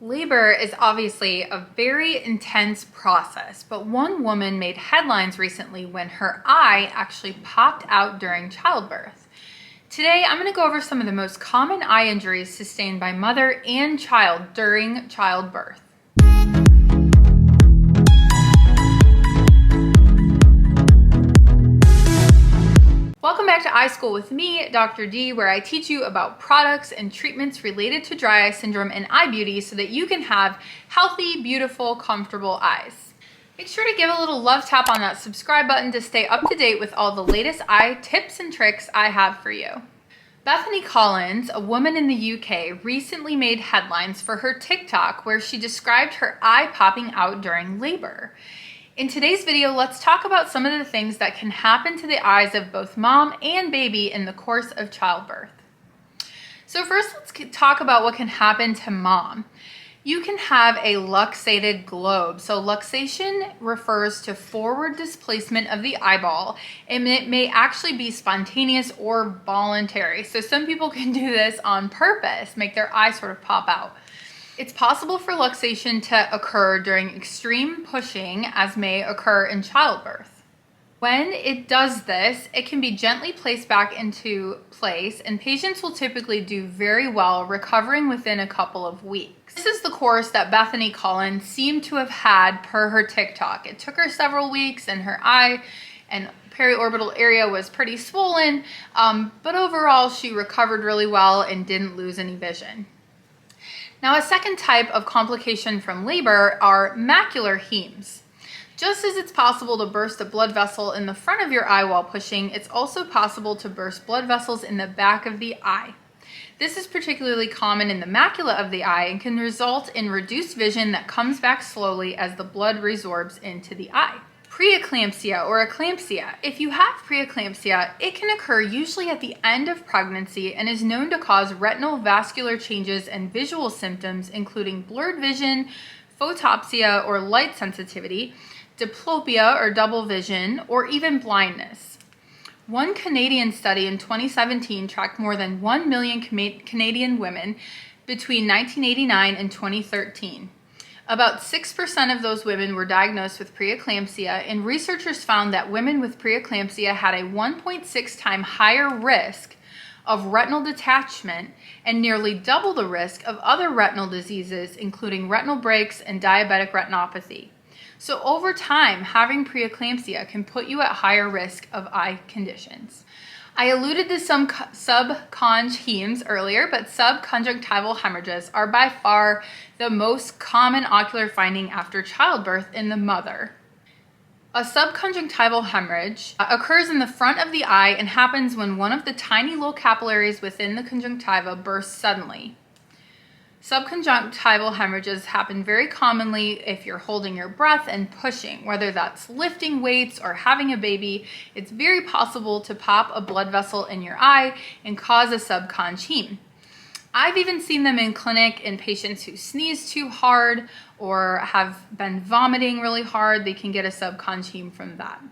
Labor is obviously a very intense process, but one woman made headlines recently when her eye actually popped out during childbirth. Today, I'm going to go over some of the most common eye injuries sustained by mother and child during childbirth. Welcome back to iSchool with me, Dr. D, where I teach you about products and treatments related to dry eye syndrome and eye beauty so that you can have healthy, beautiful, comfortable eyes. Make sure to give a little love tap on that subscribe button to stay up to date with all the latest eye tips and tricks I have for you. Bethany Collins, a woman in the UK, recently made headlines for her TikTok where she described her eye popping out during labor. In today's video, let's talk about some of the things that can happen to the eyes of both mom and baby in the course of childbirth. So first, let's talk about what can happen to mom. You can have a luxated globe. So luxation refers to forward displacement of the eyeball, and it may actually be spontaneous or voluntary. So some people can do this on purpose, make their eye sort of pop out. It's possible for luxation to occur during extreme pushing, as may occur in childbirth. When it does this, it can be gently placed back into place, and patients will typically do very well, recovering within a couple of weeks. This is the course that Bethany Collins seemed to have had per her TikTok. It took her several weeks, and her eye and periorbital area was pretty swollen, but overall she recovered really well and didn't lose any vision. Now, a second type of complication from labor are macular hemes. Just as it's possible to burst a blood vessel in the front of your eye while pushing, it's also possible to burst blood vessels in the back of the eye. This is particularly common in the macula of the eye and can result in reduced vision that comes back slowly as the blood resorbs into the eye. Preeclampsia or eclampsia. If you have preeclampsia, it can occur usually at the end of pregnancy and is known to cause retinal vascular changes and visual symptoms including blurred vision, photopsia or light sensitivity, diplopia or double vision, or even blindness. One Canadian study in 2017 tracked more than 1 million Canadian women between 1989 and 2013. About 6% of those women were diagnosed with preeclampsia, and researchers found that women with preeclampsia had a 1.6 times higher risk of retinal detachment and nearly double the risk of other retinal diseases, including retinal breaks and diabetic retinopathy. So over time, having preeclampsia can put you at higher risk of eye conditions. I alluded to some subconj hemes earlier, but subconjunctival hemorrhages are by far the most common ocular finding after childbirth in the mother. A subconjunctival hemorrhage occurs in the front of the eye and happens when one of the tiny little capillaries within the conjunctiva bursts suddenly. Subconjunctival hemorrhages happen very commonly if you're holding your breath and pushing, whether that's lifting weights or having a baby. It's very possible to pop a blood vessel in your eye and cause a subconj heme. I've even seen them in clinic in patients who sneeze too hard or have been vomiting really hard. They can get a subconj heme from that.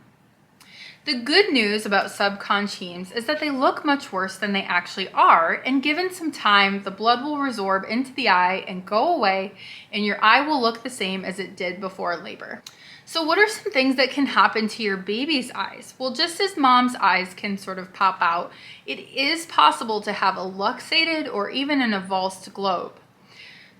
The good news about subconj hemes is that they look much worse than they actually are, and given some time, the blood will resorb into the eye and go away, and your eye will look the same as it did before labor. So what are some things that can happen to your baby's eyes? Well, just as mom's eyes can sort of pop out, it is possible to have a luxated or even an avulsed globe.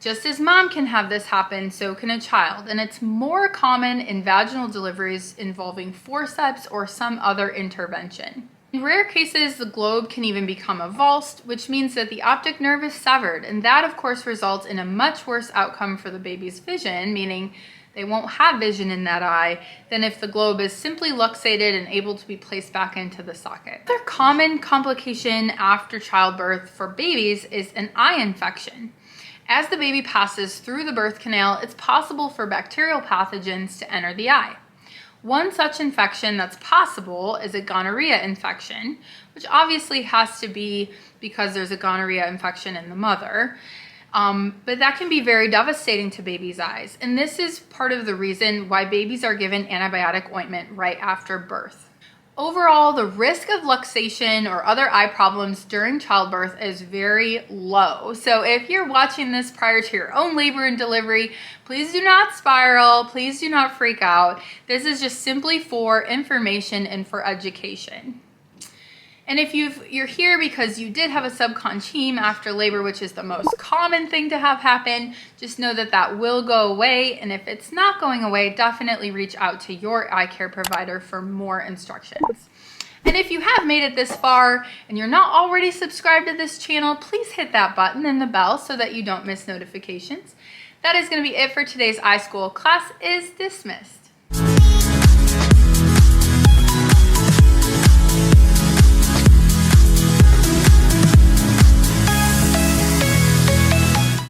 Just as mom can have this happen, so can a child, and it's more common in vaginal deliveries involving forceps or some other intervention. In rare cases, the globe can even become avulsed, which means that the optic nerve is severed, and that of course results in a much worse outcome for the baby's vision, meaning they won't have vision in that eye than if the globe is simply luxated and able to be placed back into the socket. Another common complication after childbirth for babies is an eye infection. As the baby passes through the birth canal, it's possible for bacterial pathogens to enter the eye. One such infection that's possible is a gonorrhea infection, which obviously has to be because there's a gonorrhea infection in the mother. But that can be very devastating to babies' eyes. And this is part of the reason why babies are given antibiotic ointment right after birth. Overall, the risk of luxation or other eye problems during childbirth is very low. So if you're watching this prior to your own labor and delivery, please do not spiral, please do not freak out. This is just simply for information and for education. And if you're here because you did have a subconjunctival heme after labor, which is the most common thing to have happen, just know that that will go away. And if it's not going away, definitely reach out to your eye care provider for more instructions. And if you have made it this far and you're not already subscribed to this channel, please hit that button and the bell so that you don't miss notifications. That is going to be it for today's iSchool. Class is dismissed.